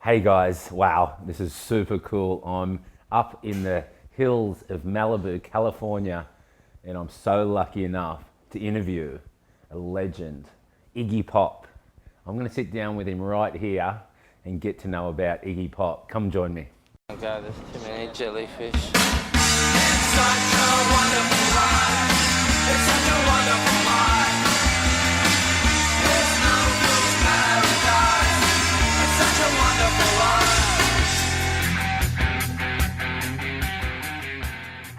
Hey guys, wow, this is super cool. I'm up in the hills of Malibu, California, and I'm so lucky enough to interview a legend, Iggy Pop. I'm going to sit down with him right here and get to know about Iggy Pop. Come join me. Oh God, there's too many jellyfish. It's such a wonderful life. It's such a wonderful life. It's Malibu's paradise. It's such a wonderful life.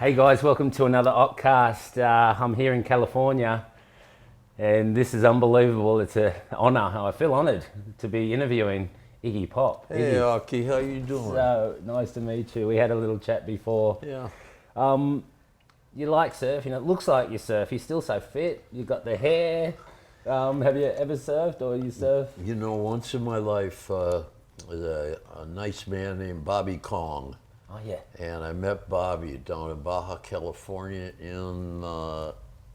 Hey guys, welcome to another Occ-Cast. I'm here in California, and this is unbelievable. It's an honor. I feel honored to be interviewing Iggy Pop. Hey, Iggy. Occy, how you doing? So nice to meet you. We had a little chat before. Yeah. You like surfing. It looks like you surf. You're still so fit. You got the hair. Have you ever surfed or you surf? You know, once in my life, was a nice man named Bobby Kong. Oh yeah. And I met Bobby down in Baja California in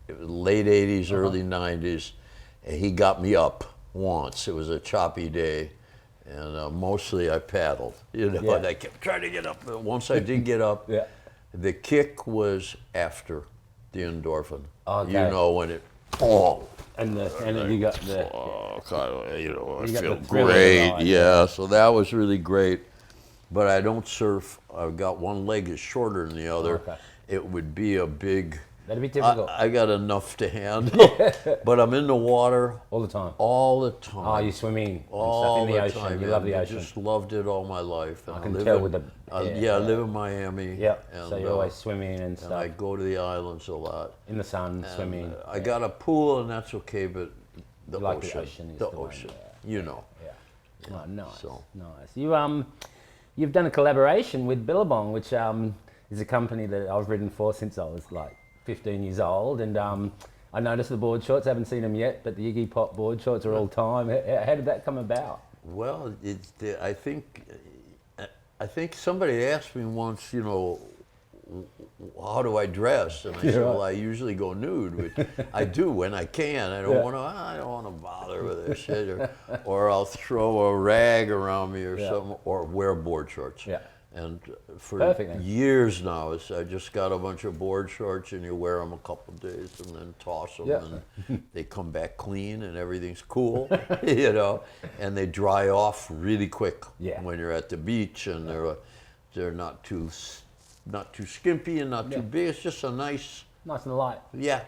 it was late 80s, early 90s. And he got me up once. It was a choppy day. And mostly I paddled, you know, and I kept trying to get up. But once I did get up, the kick was after the endorphin. Okay. You know, when it, oh. And you got the. Oh, God, you know, I You got feel the thrill of the great. ride, Yeah, so that was really great. But I don't surf. I've got one leg is shorter than the other. Okay. It would be a big. That'd be difficult. I got enough to handle, but I'm in the water All the time. all the time. Oh, you're swimming and all stuff in the the ocean. time. You love the man. ocean. I just loved it all my life. And I can live tell in- with the. I live in Miami. Yeah. and, So you're always swimming and and stuff. I go to the islands a lot. In the sun, swimming. I got a pool, and that's okay, but the You like ocean, the ocean is the the one, ocean, yeah. you know. Yeah. Oh, nice. so- Nice. You've done a collaboration with Billabong, which is a company that I've ridden for since I was like 15 years old, and I noticed the board shorts. I haven't seen them yet, but the Iggy Pop board shorts are all time. How did that come about? Well, I think somebody asked me once, you know, how do I dress? And I said, well, I usually go nude, which I do when I can. I don't want to bother with this shit, or I'll throw a rag around me or something, or wear board shorts. Yeah. And for Perfect, then. years now, I just got a bunch of board shorts, and you wear them a couple of days and then toss them, and they come back clean, and everything's cool, you know, and they dry off really quick when you're at the beach, and they're not too skimpy and not too big. It's just a nice Nice and light. yeah.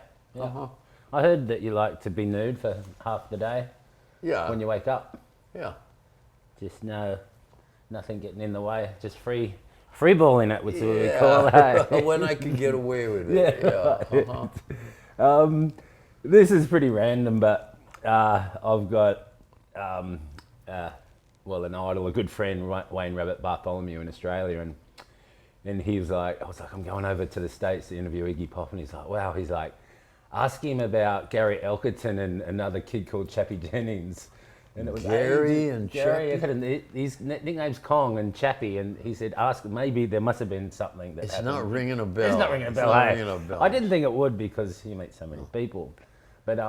I heard that you like to be nude for half the day Yeah. when you wake up. Yeah. Just nothing getting in the way. Just free balling it, which is what we call it. When I can get away with it. Yeah. This is pretty random, but I've got an idol, a good friend, Wayne Rabbit Bartholomew in Australia, and he was like, I'm going over to the States to interview Iggy Pop, and he's like, wow, he's like, ask him about Gary Elkerton and another kid called Chappie Jennings. And it was Gary and Chappie. His nickname's Kong and Chappie, and he said, ask, maybe there must have been something that It's happened. not ringing a bell. It's not ringing a bell. Not Hey. ringing a bell. I didn't think it would because you meet so many people. But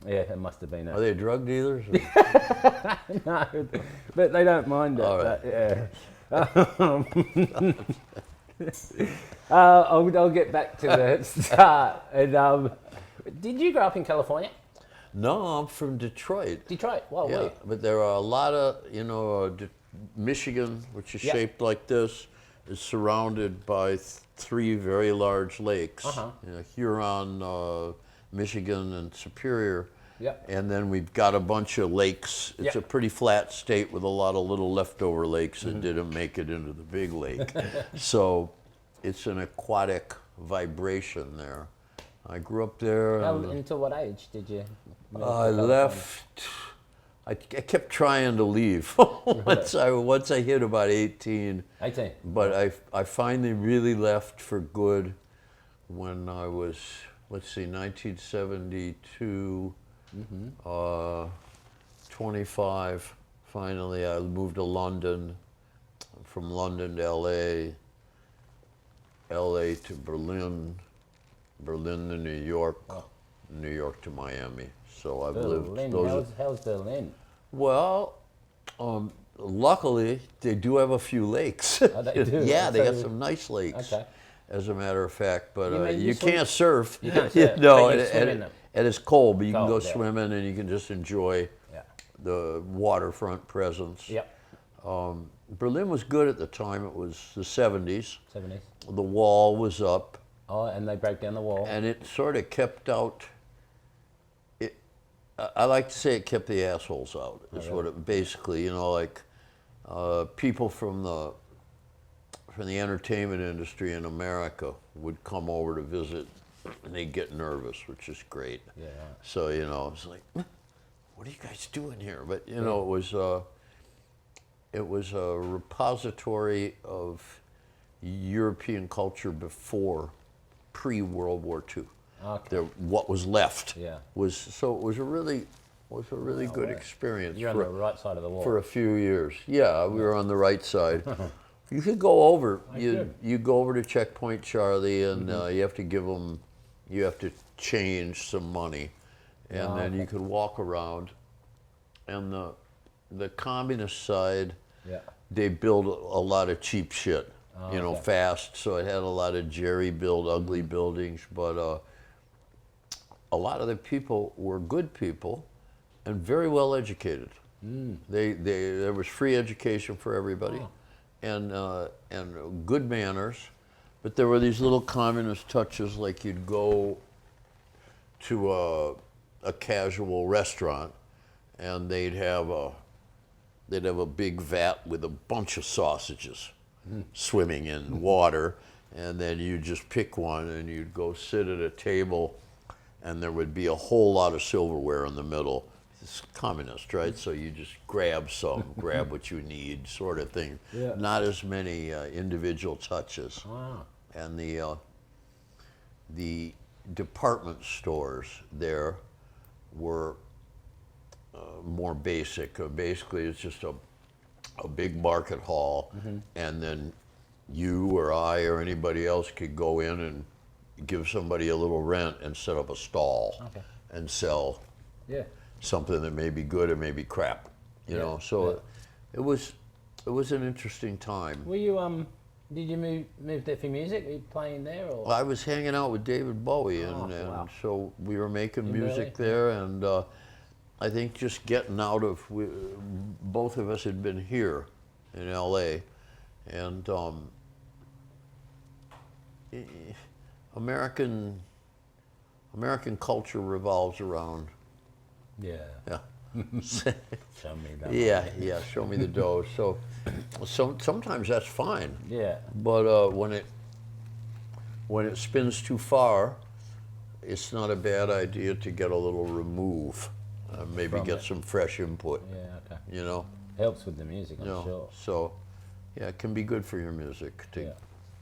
it must have been Are they drug dealers? no, but they don't mind it. All right. But, I'll get back to the start. And did you grow up in California? No, I'm from Detroit. Detroit. Wow. Yeah, but there are a lot of, Michigan, which is shaped like this, is surrounded by three very large lakes. Huron, Michigan, and Superior. Yep. And then we've got a bunch of lakes. It's a pretty flat state with a lot of little leftover lakes that didn't make it into the big lake. So it's an aquatic vibration there. I grew up there. Until what age did you? I left. I kept trying to leave once I hit about 18. 18. But I finally really left for good when I was, 1972, 25. Finally, I moved to London. From London to LA to Berlin, Berlin to New York, New York to Miami. So I've lived Berlin. those. How's Berlin? Well, luckily, they do have a few lakes. Oh, they do? Yeah, they got So- some nice lakes. Okay. As a matter of fact, but You mean you you swim- can't surf. You can't surf, No, but you swim in them. and it's cold, but you can Cold, go yeah. swimming and you can just enjoy Yeah. the waterfront presence. Yep. Berlin was good at the time. It was the 70s. 70s. The wall was up, Oh, and they broke down the wall. and it sort of kept out. I like to say it kept the assholes out. Is what it basically, you know, like people from the entertainment industry in America would come over to visit, and they'd get nervous, which is great. Yeah. So you know, it's like, what are you guys doing here? But you know, it was a repository of European culture before, pre-World War II. Okay. What was left Yeah. was it was a really good experience. You're on the right side of the wall. For a few years. Yeah, we were on the right side. You could go over. good. You go over to Checkpoint Charlie, and Mm-hmm. you have to give them. You have to change some money, and then you could walk around. And the communist side, Yeah. they build a lot of cheap shit. You know, okay. fast. So it had a lot of jerry-built, ugly buildings, but a lot of the people were good people and very well educated. There was free education for everybody, and good manners. But there were these little communist touches, like you'd go to a casual restaurant, and they'd have a big vat with a bunch of sausages swimming in water, and then you just pick one and you'd go sit at a table, and there would be a whole lot of silverware in the middle. It's communist, right? So you just grab grab what you need, sort of thing. Yeah. Not as many individual touches. Wow. And the department stores there were more basic. Basically, it's just a big market hall, and then you or I or anybody else could go in and give somebody a little rent and set up a stall and sell Yeah. something that may be good or may be crap, you know. So it was an interesting time. Were you did you move there for music? Were you playing there or? I was hanging out with David Bowie, and wow. so we were making In music Berlin? there, and I think just getting out of, both of us had been here in LA, and American culture revolves around, Yeah. yeah. Show me that. Yeah, show me the dough. So sometimes that's fine, Yeah. but when it spins too far, it's not a bad idea to get a little remove, maybe From get it. some fresh input, Yeah. Okay. you know. Helps with the music, I'm You know, sure. so yeah, it can be good for your music to Yeah.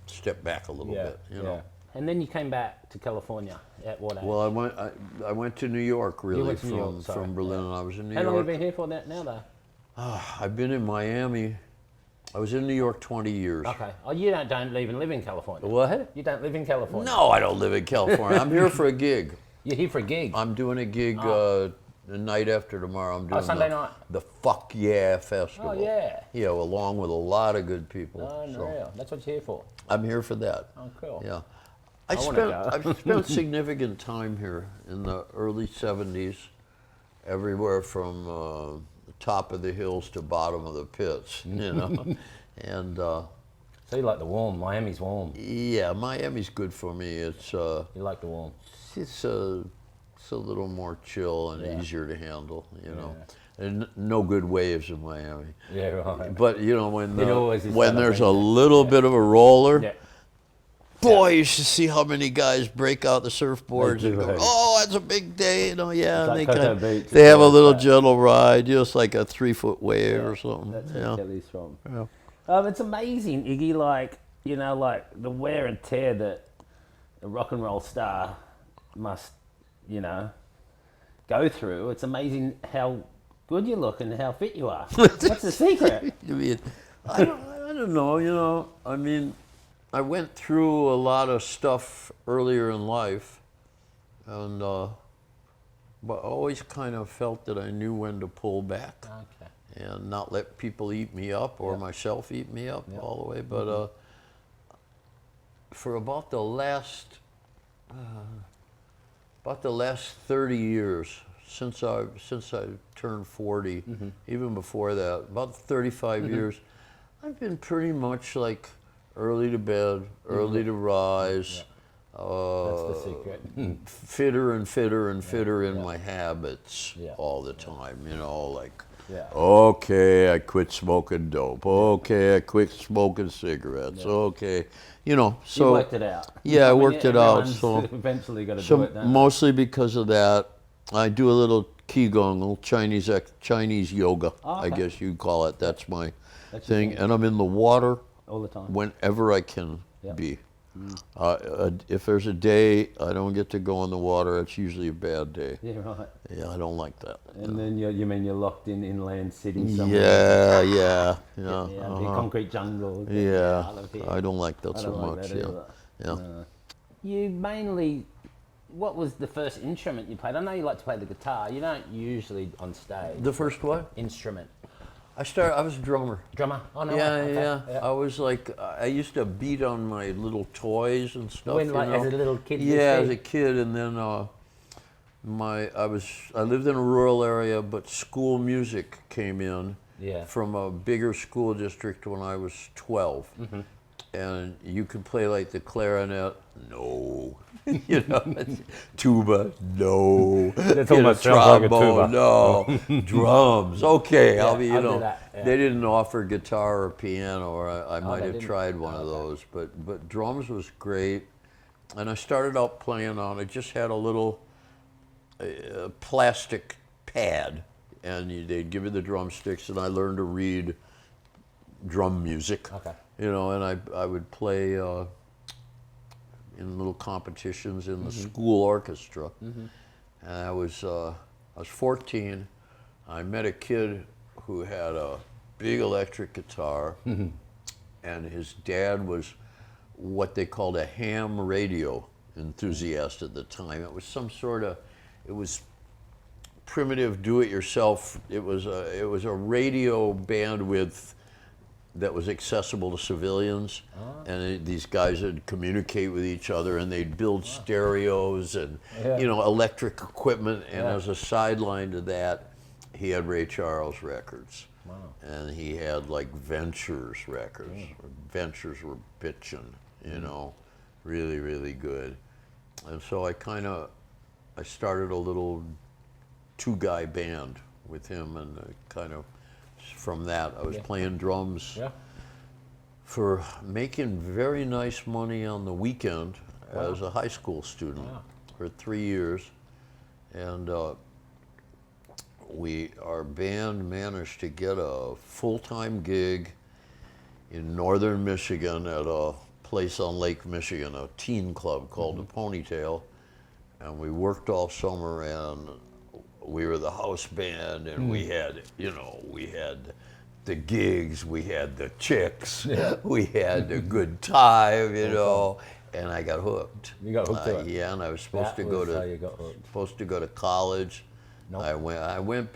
step back a little bit, you know. And then you came back to California at what age? Well, I went to New York really went to New York, sorry, from Berlin. I was in New How long have York. you been here for that now, though? I've been in Miami. I was in New York 20 years. Okay. Oh, you don't even live in California. What? You don't live in California. No, I don't live in California. I'm here for a gig. You're here for a gig. I'm doing a gig the night after tomorrow. I'm doing Sunday night. the Fuck Yeah Festival. Oh, yeah. Yeah, along with a lot of good people. Oh, So unreal. That's what you're here for. I'm here for that. Oh, cool. Yeah. I wanna go. I've spent significant time here in the early 70s, everywhere from the top of the hills to bottom of the pits, you know. And So you like the warm. Miami's warm. yeah, Miami's good for me. It's You like the warm. it's a little more chill and Yeah. easier to handle, you know. And no good waves in Miami. Yeah, right. But you know, when It always is when that, I there's think. a little bit of a roller, Yeah. boy, you should see how many guys break out the surfboards They and do, go, hey. "Oh, that's a big day!" You know, yeah. It's And like they Cocoa kind Beach, they have a it's little like that. gentle ride, just like a 3-foot wave or something. That's yeah. where Kelly's from. Yeah. It's amazing, Iggy, like the wear and tear that a rock and roll star must, go through. It's amazing how good you look and how fit you are. What's the secret? I mean, I don't know. You know, I mean, I went through a lot of stuff earlier in life, and but I always kind of felt that I knew when to pull back. Okay. and not let people eat me up or myself eat me up all the way. But for about the last 30 years, since I turned 40, even before that, about 35 years, I've been pretty much like early to bed, early to rise. That's the secret. Fitter and fitter and fitter in my habits all the time, you know, like, Yeah. okay, I quit smoking dope. Okay, I quit smoking cigarettes. Okay, you know, so. You worked it out. Yeah, I mean, worked it out. everyone's So eventually got to so do it, don't they? mostly because of that, I do a little qigong, a little Chinese yoga, I okay. guess you'd call it. That's my That's your thing. thing. And I'm in the water All the time. whenever I can Yep. be. If there's a day I don't get to go in the water, it's usually a bad day. Yeah, right. Yeah, I don't like that. And then you mean you're locked in inland city somewhere? Yeah. Big concrete jungle. Yeah, out of here. I don't like that I so don't like much. that Yeah, either. yeah. No. You mainly, what was the first instrument you played? I know you like to play the guitar. You don't usually on stage. The first what? Instrument. I was a drummer. Drummer? Oh, no. Yeah, okay. yeah. I was like, I used to beat on my little toys and stuff. When, you like, know? as a little kid? you Yeah, as say? a kid, and then I lived in a rural area, but school music came in from a bigger school district when I was 12, and you could play like the clarinet, no, you know, tuba, no, That's you know, almost sounds like a trombone, tuba. no, drums, okay, Yeah, I'll be, you I'll do know, that, yeah. they didn't offer guitar or piano, or I might they have didn't? tried one of those, but drums was great, and I started out playing on, I just had a little plastic pad, and they'd give you the drumsticks, and I learned to read drum music. Okay. You know, and I would play in little competitions in the school orchestra. And I was 14. I met a kid who had a big electric guitar, and his dad was what they called a ham radio enthusiast at the time. It was some sort of, it was primitive do-it-yourself. It was a radio bandwidth that was accessible to civilians, and these guys would communicate with each other, and they'd build stereos and you know, electric equipment. And as a sideline to that, he had Ray Charles records, and he had like Ventures records. Ventures were bitchin', you know, really, really good. And so I started a little two-guy band with him, and from that I was playing drums for making very nice money on the weekend as a high school student for 3 years. And our band managed to get a full-time gig in northern Michigan at a place on Lake Michigan, a teen club called the Ponytail, and we worked all summer, and we were the house band, and we had the gigs, we had the chicks, we had a good time, you know, and I got hooked. You got hooked to it? Yeah, and I was supposed That to go was to how you got hooked. college. Nope. I went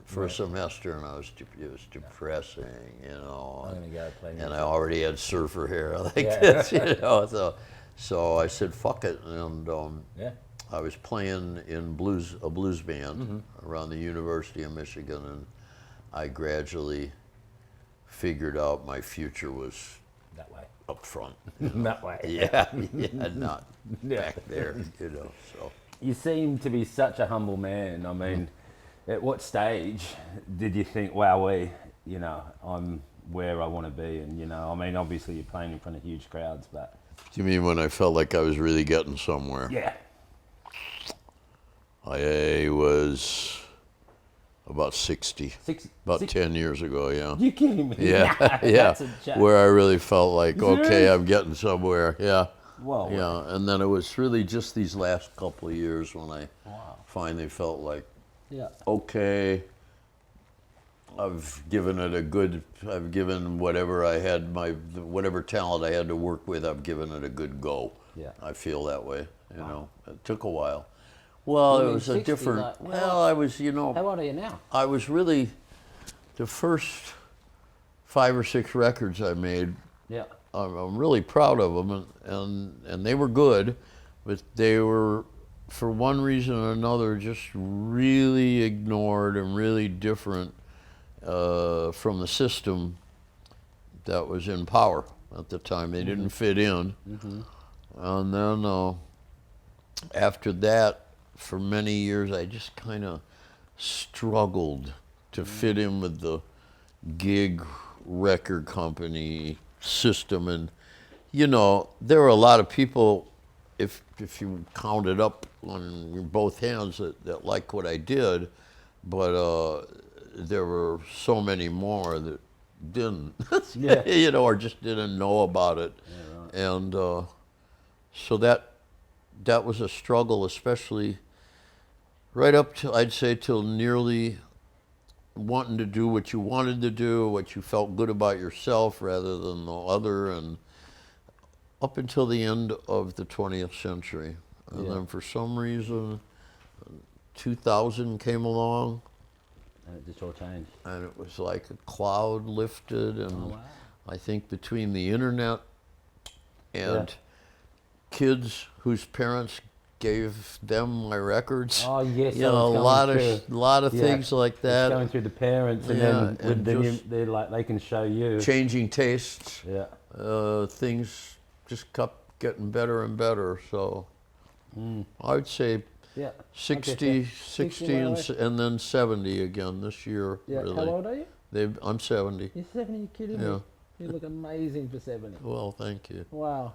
for a semester, and it was depressing, you know. I'm gonna go play And music. I already had surfer hair like this, you know. So I said, "Fuck it," and I was playing in a blues band around the University of Michigan, and I gradually figured out my future was That way. up front. That way. Yeah, not back there, you know. So. You seem to be such a humble man. I mean, at what stage did you think, wow, I'm where I want to be? And, you know, I mean, obviously you're playing in front of huge crowds, but... You mean when I felt like I was really getting somewhere? Yeah. I was about 60. About 10 years ago, yeah. You kidding me? Yeah, Nah, yeah. That's a joke. Where I really felt like, okay, Serious? I'm getting somewhere, yeah. Whoa. Yeah, and then it was really just these last couple of years when I finally felt like, okay, I've given whatever I had, whatever talent I had to work with, I've given it a good go. Yeah. I feel that way, you know. It took a while. Well, You it mean was a 60, different, like, well, I was, you know. How old are you now? I was really the first 5 or 6 records I made, Yeah. I'm really proud of them, and they were good, but they were, for one reason or another, just really ignored and really different from the system that was in power at the time. They didn't fit in. And then after that, for many years, I just kind of struggled to fit in with the gig record company system. And, you know, there were a lot of people, if you counted up on both hands, that liked what I did, but there were so many more that didn't, Yeah. you know, or just didn't know about it. Yeah, right. And so that was a struggle, especially right up to, I'd say, till nearly wanting to do what you wanted to do, what you felt good about yourself rather than the other, and up until the end of the 20th century. And Yeah. then for some reason, 2000 came along, And it just all changed. and it was like a cloud lifted, and Oh, wow. I think between the internet and Yeah. kids whose parents gave them my records, Oh, yes, you I know, was a going lot of Yeah. things like It's that. going through the parents, and Yeah, then and with the new, just they're like, they can show you. changing tastes, Yeah. things just kept getting better and better. So I would say Yeah. 60, Okay, so 60 and, and then 70 again this year. Yeah. Really. How old are you? I'm 70. You're 70. You kidding Yeah. me? You look amazing for 70. Well, thank you. Wow.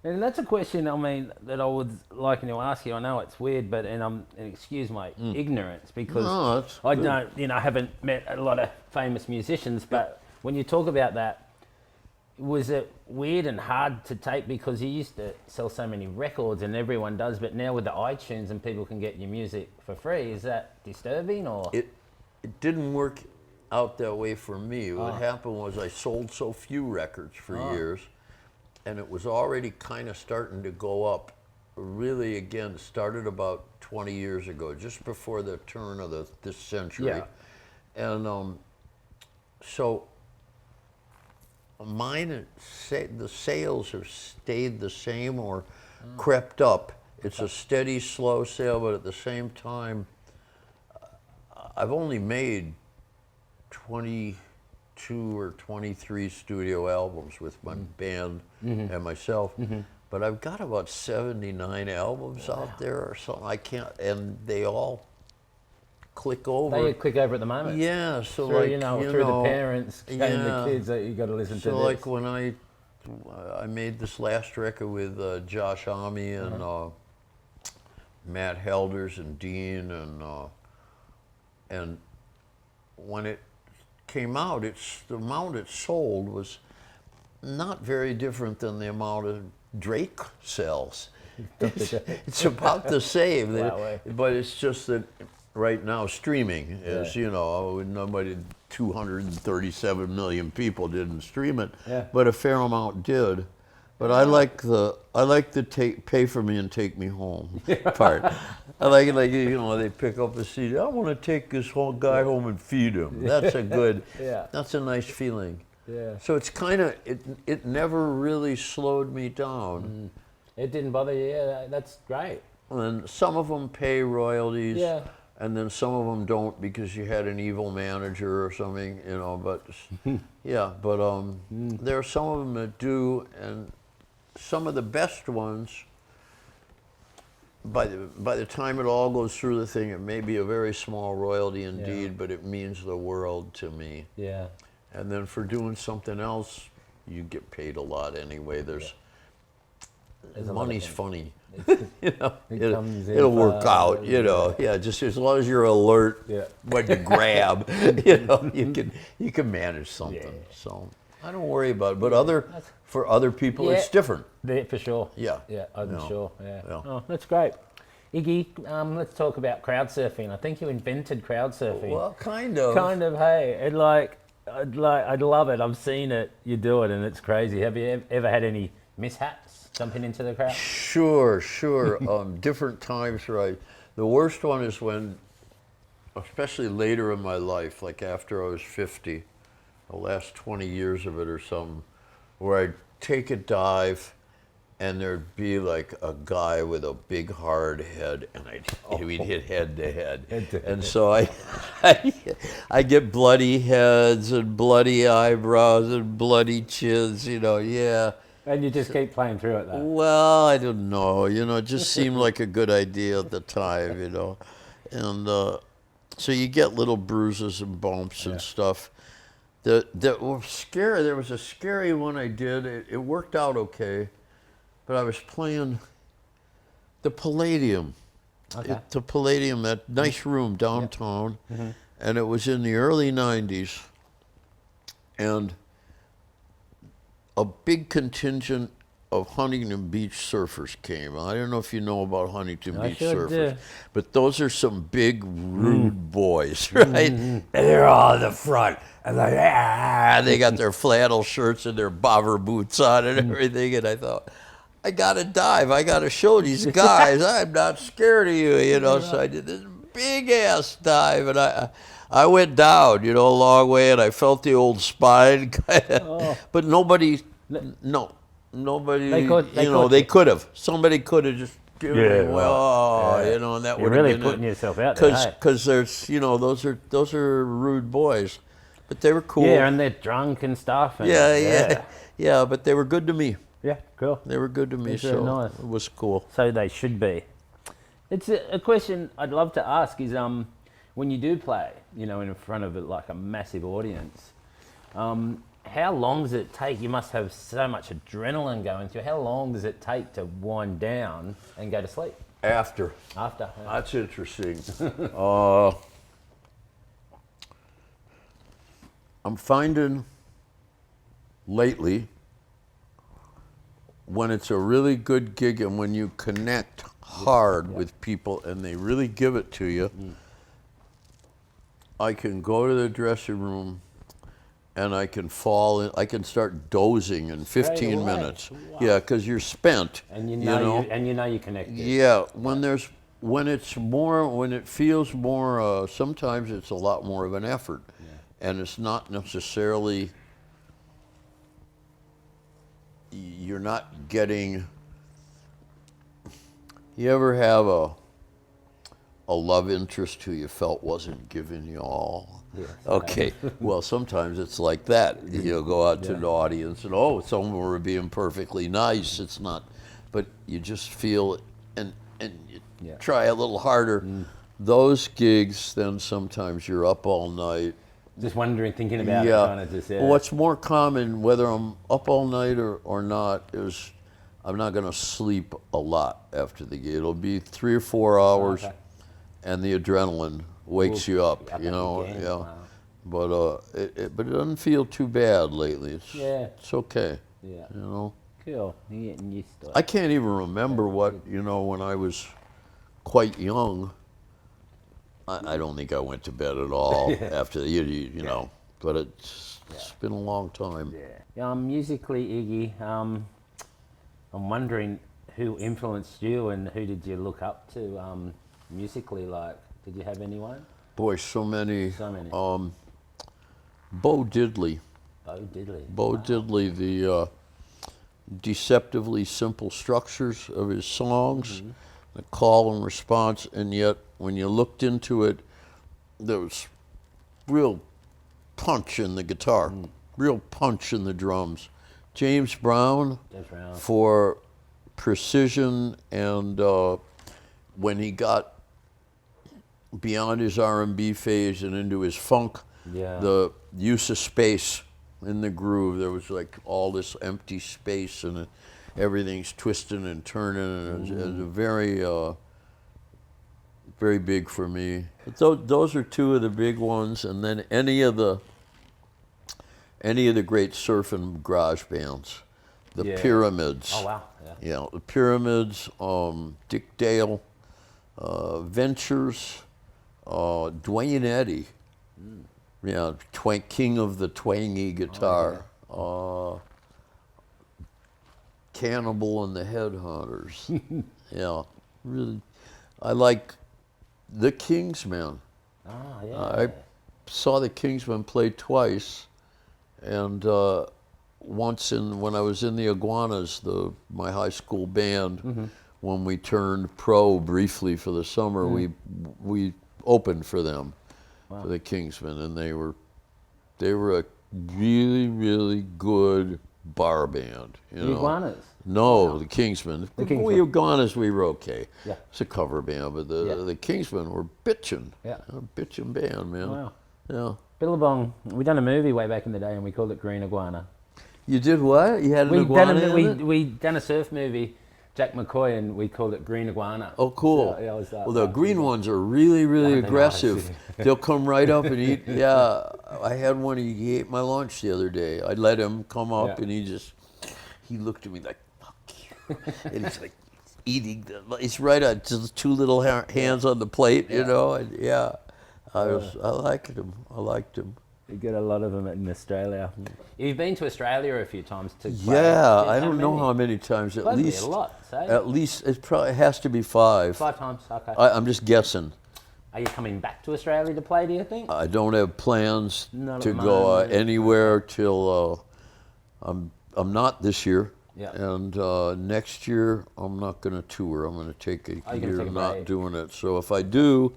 And that's a question, I mean, that I would like to ask you. I know it's weird, but, and excuse my ignorance, because No, that's I good. don't, you know, I haven't met a lot of famous musicians, but when you talk about that, was it weird and hard to take, because you used to sell so many records and everyone does, but now with the iTunes and people can get your music for free, is that disturbing, or? It didn't work out that way for me. What happened was I sold so few records for years, and it was already kind of starting to go up. Really, again, started about 20 years ago, just before the turn of this century. Yeah. And so mine, the sales have stayed the same or crept up. It's a steady, slow sale, but at the same time, I've only made 22 or 23 studio albums with my band and myself, but I've got about 79 albums out there or something. I can't, and they all click over. They click over at the moment. Yeah, so Through, like, through the parents showing the yeah. kids that you got to listen to So this. like when I made this last record with Josh Homme and Matt Helders and Dean, and when it came out, the amount it sold was not very different than the amount of Drake sells. It's about the same, Wow. but it's just that right now streaming is, you know, nobody, 237 million people didn't stream it, but a fair amount did. But I like the pay for me and take me home part. I like it, like, you know, they pick up a CD. I want to take this whole guy home and feed him. That's a good, that's a nice feeling. Yeah. So it's kind of, it never really slowed me down. It didn't bother you. Yeah, that's great. And some of them pay royalties. Yeah. And then some of them don't because you had an evil manager or something, you know, but yeah, but there are some of them that do, and some of the best ones, by the time it all goes through the thing, it may be a very small royalty indeed, but it means the world to me. Yeah. And then for doing something else, you get paid a lot anyway. There's a lot of money's things. funny. You know, comes in it'll work fast, out, you know. Yeah, just as long as you're alert when you grab, you know, you can manage something. Yeah. So I don't worry about it. But for other people, it's different. For sure. Yeah. Yeah, I'm No. sure. Yeah. Yeah. Oh, that's great. Iggy, let's talk about crowd surfing. I think you invented crowd surfing. Well, kind of. Kind of, hey. I'd love it. I've seen it. You do it, and it's crazy. Have you ever had any mishaps jumping into the crowd? Sure. Different times, right. The worst one is when especially later in my life, like after I was 50, the last 20 years of it or something, where I'd take a dive and there'd be like a guy with a big hard head, and we'd hit head to head. And so I get bloody heads and bloody eyebrows and bloody chins, yeah. And you just keep playing through it, though. Well, I don't know, it just seemed like a good idea at the time, And so you get little bruises and bumps and stuff. That were scary. There was a scary one I did. It worked out okay. But I was playing the Palladium. Okay. The Palladium, that nice room downtown. And it was in the early 90s. And a big contingent of Huntington Beach surfers came. I don't know if you know about Huntington Beach sure surfers. do. But those are some big, rude boys, right? And they're all in the front. And they got their flannel shirts and their bobber boots on and everything. And I thought, I gotta dive. I gotta show these guys I'm not scared of you, So I did this big ass dive, and I went down, a long way, and I felt the old spine, but nobody. They could have. Somebody could have just given me, and that You're would really have been putting yourself out there. because there's, those are rude boys, but they were cool. Yeah, and they're drunk and stuff. And Yeah, but they were good to me. Yeah, cool. They were good to me, That's so very nice. it was cool. So they should be. It's a question I'd love to ask is when you do play, in front of like a massive audience, how long does it take? You must have so much adrenaline going through. How long does it take to wind down and go to sleep? After. Yeah. That's interesting. I'm finding lately, when it's a really good gig and when you connect hard with people and they really give it to you, I can go to the dressing room and I can fall in, I can start dozing in 15 minutes. Wow. Yeah, because you're spent. And you know you connected. Yeah, when it feels more, sometimes it's a lot more of an effort. And it's not necessarily, you're not getting, you ever have a love interest who you felt wasn't giving you all? Yes. Okay, well, sometimes it's like that. You go out to the audience and, someone were being perfectly nice. It's not, but you just feel it and you try a little harder. Those gigs, then sometimes you're up all night. Just wondering, thinking about it, kind of just, What's more common, whether I'm up all night or not, is I'm not going to sleep a lot after the gig. It'll be 3 or 4 hours, and the adrenaline wakes you up, Wow. But it doesn't feel too bad lately. It's okay. Yeah. Cool. You're getting used to it. I can't even remember what, when I was quite young. I don't think I went to bed at all after the, but it's been a long time. Yeah. Musically, Iggy, I'm wondering who influenced you and who did you look up to musically? Like, did you have anyone? Boy, so many. So many. Bo Diddley. Bo Diddley, the deceptively simple structures of his songs, the call and response, and yet when you looked into it, there was real punch in the guitar, real punch in the drums. James Brown for precision, and when he got beyond his R&B phase and into his funk, the use of space in the groove, there was like all this empty space and everything's twisting and turning, and it was a very, very big for me. But those are two of the big ones, and then any of the great surf and garage bands, the Pyramids. Oh wow! Yeah, the Pyramids, Dick Dale, Ventures, Dwayne Eddy. Yeah, king of the twangy guitar. Cannibal and the Headhunters. Yeah, really. I like the Kings, man. Oh, yeah. I saw the Kingsmen play twice, and once when I was in the Iguanas, my high school band, when we turned pro briefly for the summer, we opened for them, for the Kingsmen, and they were a really, really good bar band. You The know? Iguanas? No, the Kingsmen. The Kingsmen. We Iguanas, we were okay. Yeah. It's a cover band, but the Kingsmen were bitchin'. Yeah. A bitchin' band, man. Wow. Yeah. Billabong, we done a movie way back in the day and we called it Green Iguana. You did what? You had an iguana in it? We done a surf movie, Jack McCoy, and we called it Green Iguana. Oh, cool. So, yeah, it was, well, the green ones are really, really Yeah, they're aggressive. nice. They'll come right up and eat. Yeah, I had one. He ate my lunch the other day. I let him come up, Yeah. and he looked at me like, "Fuck you," and he's like eating. He's right on just two little hands on the plate, you know. And I liked him. I liked him. We get a lot of them in Australia. You've been to Australia a few times to play. Yeah, I don't know how many times. At Probably least a lot. So At least it probably has to be 5. 5 times. Okay. I'm just guessing. Are you coming back to Australia to play? Do you think? I don't have plans Not at to the go moment. anywhere till I'm not this year. Yeah. And next year I'm not going to tour. I'm going to take a you're gonna year take a not break. doing it. So if I do,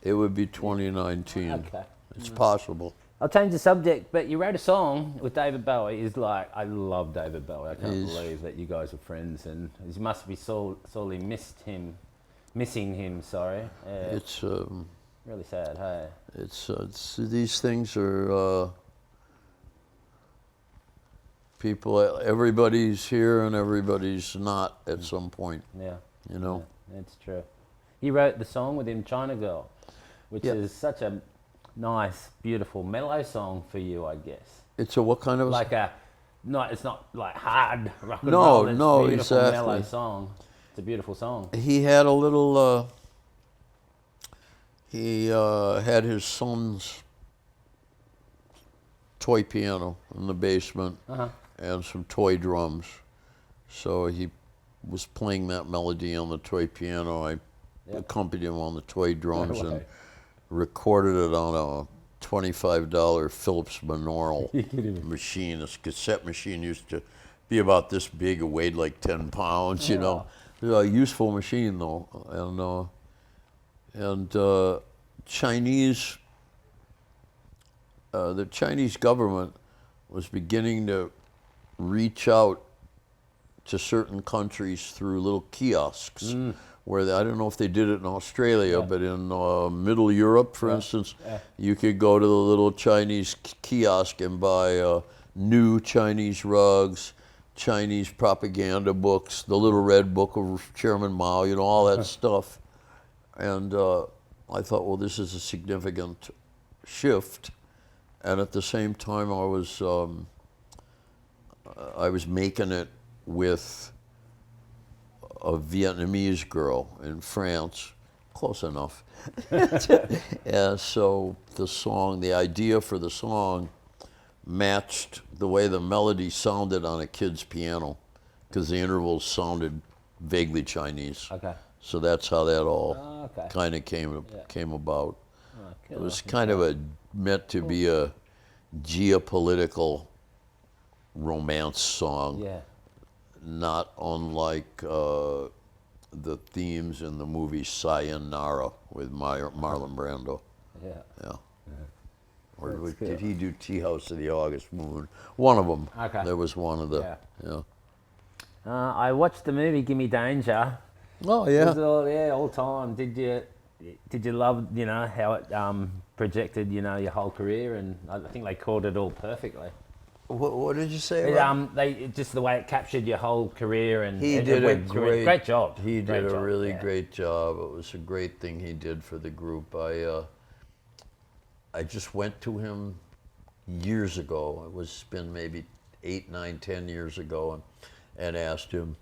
it would be 2019. Okay. It's possible. I'll change the subject, but you wrote a song with David Bowie. I love David Bowie. I can't believe that you guys are friends, and you must be sorely missing him. Sorry. It's Really sad. Hey. it's these things are people. Everybody's here and everybody's not at some point. Yeah. You know. Yeah, it's true. You wrote the song with him, China Girl, which Yeah. is such a nice, beautiful, mellow song for you, I guess. It's a what kind of It's not like hard rock and No, roll. It's no, a beautiful, exactly. mellow song. It's a beautiful song. He had a little. He had his son's toy piano in the basement and some toy drums. So he was playing that melody on the toy piano. I accompanied him on the toy drums No way. and recorded it on a $25 Philips binaural machine. This cassette machine used to be about this big. It weighed like 10 pounds, you know. It was a useful machine, though. And the Chinese government was beginning to reach out to certain countries through little kiosks. Where I don't know if they did it in Australia, but in Middle Europe, for instance, you could go to the little Chinese kiosk and buy new Chinese rugs, Chinese propaganda books, the little red book of Chairman Mao, you know, all that stuff. And I thought, well, this is a significant shift. And at the same time, I was making it with a Vietnamese girl in France, close enough. And so the idea for the song matched the way the melody sounded on a kid's piano, because the intervals sounded vaguely Chinese. Okay. So that's how that all Okay. kind of came about. Okay. It was kind of meant to be a geopolitical romance song. Yeah. Not unlike the themes in the movie Sayonara with Marlon Brando. Yeah. Yeah. Or That's did good. he do Tea House of the August Moon? One of them. Okay. There was one of the. Yeah. Yeah. I watched the movie Gimme Danger. Oh It was yeah. all time. Did you love, how it projected, your whole career? And I think they called it all perfectly. What did you say? Rob? They just the way it captured your whole career, and He it did a went great job. He Great did a job, really yeah. great job. It was a great thing he did for the group. I just went to him years ago. It's been maybe 8, 9, 10 years ago, and asked him,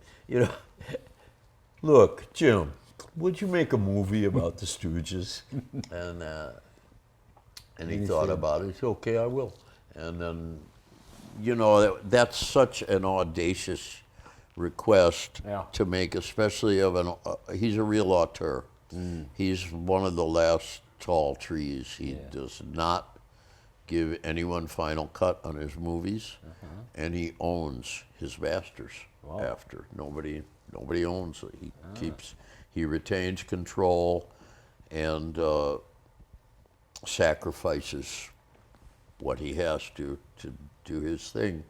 look, Jim, would you make a movie about the Stooges? And he thought about it. He said, okay, I will. And then, that's such an audacious request to make, especially of he's a real auteur. He's one of the last tall trees. He does not give anyone final cut on his movies, and he owns his masters. After nobody owns it. He retains control and sacrifices what he has to do his thing.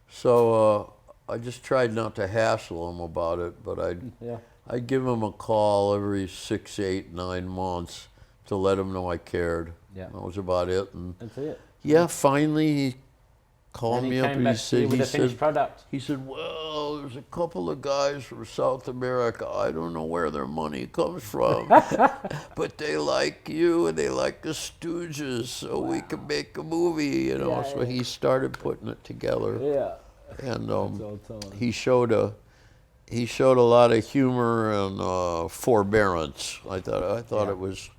So I just tried not to hassle him about it, but I'd give him a call every 6, 8, 9 months to let him know I cared. Yeah. That was about it. And That's it. yeah, finally he called me up and he said, with a finished product. he said, well, there's a couple of guys from South America. I don't know where their money comes from, but they like you and they like the Stooges, so we can make a movie, you know. So he started putting it together. Yeah. And all time. he showed a lot of humor and forbearance. I thought it was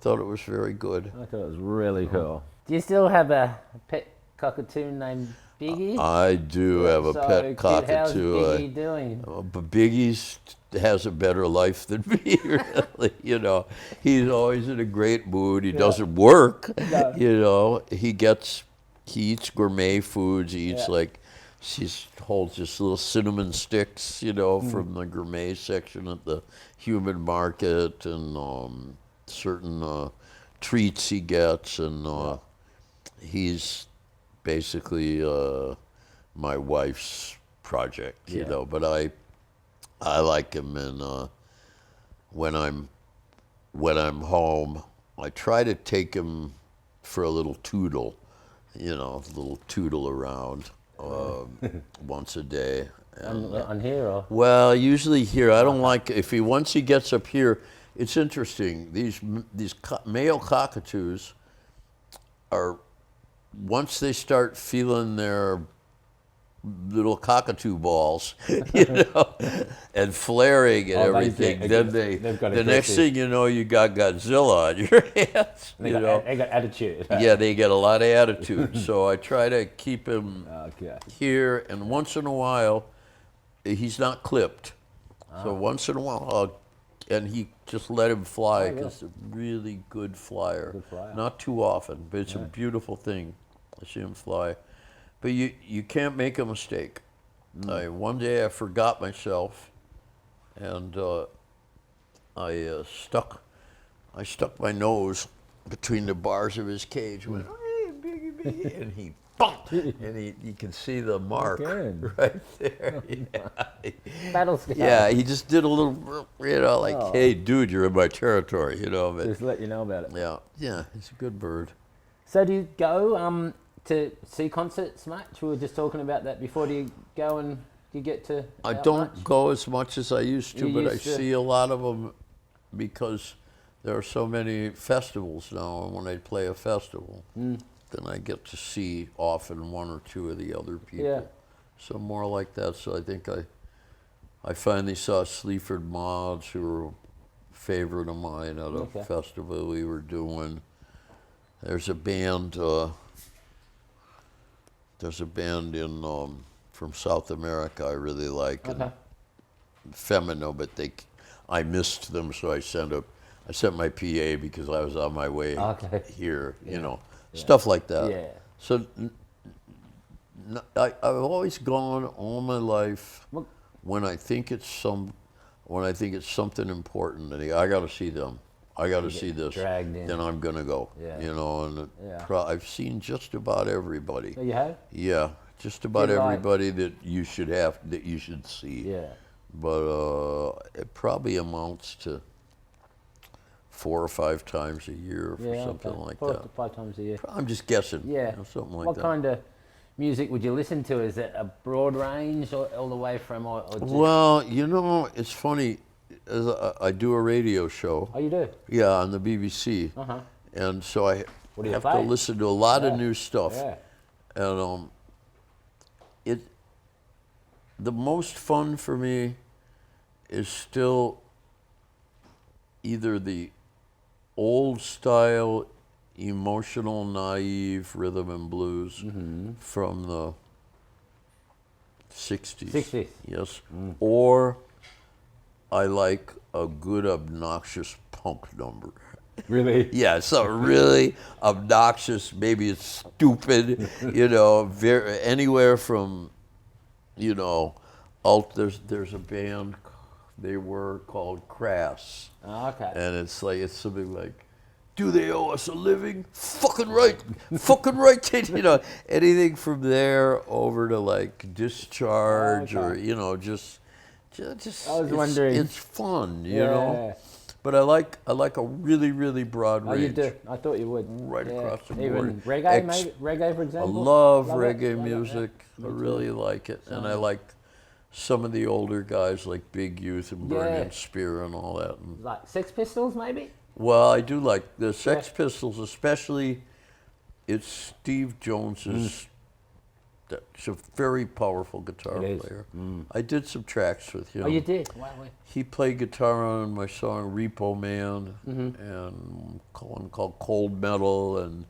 very good. I thought it was really cool. Do you still have a pet cockatoo named Biggie? I do have a pet cute. cockatoo. How's Biggie doing? But Biggie's has a better life than me, really. You know, he's always in a great mood. He doesn't work. No. You know, he eats gourmet foods. He eats she holds just little cinnamon sticks, you know, from the gourmet section at the human market, and certain treats he gets, and he's basically my wife's project, you know. But I like him, and when I'm home, I try to take him for a little tootle, you know, a little tootle around once a day. And, On here or? well, usually here. I don't like once he gets up here. It's interesting. These male cockatoos are, once they start feeling their little cockatoo balls, you know, and flaring and everything, then the next thing you know, you got Godzilla on your hands. They got attitude. Yeah, they get a lot of attitude. So I try to keep him here, and once in a while, he's not clipped. So once in a while, and he just let him fly, because he's a really good flyer. Not too often, but it's a beautiful thing to see him fly. But you can't make a mistake. One day I forgot myself, and I stuck my nose between the bars of his cage. Went, hey, Biggie, Biggie, and he bumped, and you can see the mark right there. Battle scar. Yeah, he just did a little, you know, like, hey, dude, you're in my territory, you know. But, just let you know about it. Yeah, he's a good bird. So do you go to see concerts much? We were just talking about that before. Do you go and you get to? I don't go as much as I used to, but I see a lot of them because there are so many festivals now, and when they play a festival, then I get to see often one or two of the other people. Yeah. So more like that. So I think I finally saw Sleaford Mods, who were a favorite of mine, at a festival we were doing. There's a band. There's a band from South America I really like, and Femino, but I missed them, so I sent my PA because I was on my way here, you know, stuff like that. Yeah. So I've always gone all my life when I think it's something important, and I got to see them. I got to see this. Dragged in. Then I'm gonna go. You know, and I've seen just about everybody. Oh, you have? Yeah, just about everybody that you should see. Yeah. But it probably amounts to 4 or 5 times a year for something like 4 that. to 5 times a year. I'm just guessing. Yeah. You know, something like what that. What kind of music would you listen to? Is it a broad range, or all the way from? Or just... Well, you know, it's funny. I do a radio show. Oh, you do? Yeah, on the BBC. And so I have to listen to a lot of new stuff. Yeah. And the most fun for me is still either the old style, emotional, naive rhythm and blues from the 60s. 60s. Yes. Or I like a good obnoxious punk number. Really? Yeah, something really obnoxious. Maybe it's stupid. You know, anywhere from, you know, there's a band. They were called Crass. Oh, okay. And it's something like, do they owe us a living? Fucking right, fucking right. You know, anything from there over to like Discharge or you know just. I was wondering. It's fun, you know. But I like a really really broad range. Oh, you do. I thought you would. Right across the board. Even reggae, maybe reggae, for I example. love Love reggae it? music. I really like it, and I like some of the older guys like Big Youth and Burning Spear and all that. And, Like Sex Pistols, maybe. well, I do like the Sex Pistols, especially. It's Steve Jones's. He's a very powerful guitar player. I did some tracks with him. Oh, you did? Wow. He played guitar on my song Repo Man and one called Cold Metal and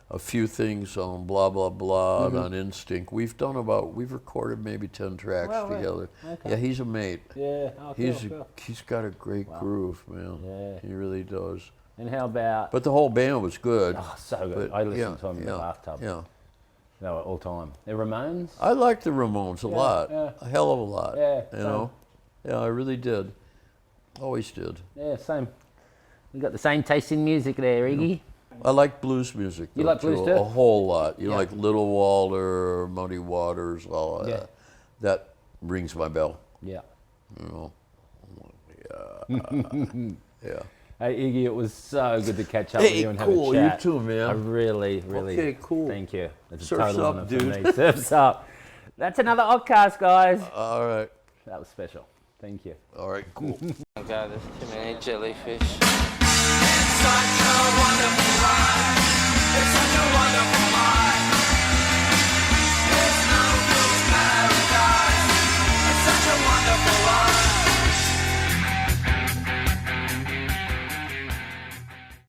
a few things on Blah Blah Blah and on Instinct. We've recorded maybe 10 tracks together. Okay. Yeah, he's a mate. Yeah. Oh, cool. He's got a great groove, man. Yeah. He really does. And how about? But the whole band was good. Oh, so good. But, I listened to them in the bathtub. Yeah. They were all time. The Ramones. I liked the Ramones a lot. yeah. A hell of a lot. Yeah, You know? Yeah, I really did. Always did. Yeah, same. We got the same taste in music there, Iggy. I like blues music. You though, like blues too? A whole lot. You know, Yeah. like Little Walter, Muddy Waters, all of that. That rings my bell. Yeah. You know. Yeah. Yeah. Hey Iggy, it was so good to catch up with you and cool. have a chat. You too, man. I really. Okay, cool. Thank you. It's a Surf's total up, honor dude. for me. Surf's up. That's another Occ-Cast, guys. All right. That was special. Thank you. All right, cool. Oh God, there's too many jellyfish. It's such a wonderful life. It's such a wonderful